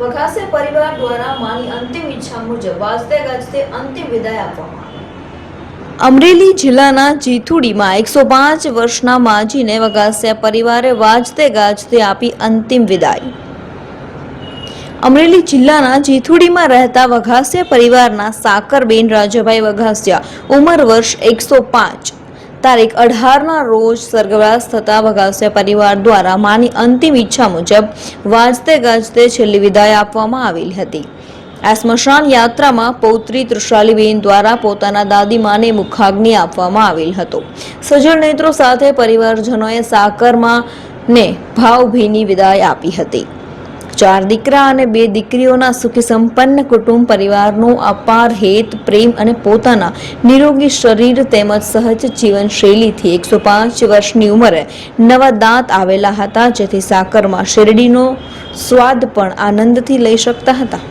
વઘાસિયા પરિવાર દ્વારા માની અંતિમ ઈચ્છા મુજબ વાજતે ગાજતે અંતિમ વિદાય આપવામાં આવી। અમરેલી જિલ્લાના જીથુડીમાં 105 વર્ષના માજીને વઘાસિયા પરિવારે વાજતે ગાજતે આપી અંતિમ વિદાય। અમરેલી જિલ્લાના જીથુડીમાં રહેતા વઘાસિયા પરિવારના સાકરબેન રાજભાઈ વઘાસિયા ઉંમર વર્ષ 105 તારીખ 18ના રોજ સ્વર્ગવાસ થતા વઘાસિયા પરિવાર દ્વારા માની અંતિમ ઈચ્છા મુજબ વાજતે ગાજતે છેલ્લી વિદાય આપવામાં આવેલી હતી। આ સ્મશાન યાત્રામાં પૌત્રી તૃષાલીબેન દ્વારા પોતાના દાદીમાને મુખાગ્નિ આપવામાં આવેલ હતો। સજળ નેત્રો સાથે પરિવારજનોએ સાકરમાં ને ભાવભીની વિદાય આપી હતી। 4 દીકરા અને 2 દીકરીઓના સુખી સંપન્ન કુટુંબ પરિવારનો અપાર હેત પ્રેમ અને પોતાના નિરોગી શરીર તેમજ સહજ જીવનશૈલીથી 105 વર્ષની ઉંમરે નવા દાંત આવેલા હતા, જેથી સાકરમાં શેરડીનો સ્વાદ પણ આનંદથી લઈ શકતા હતા।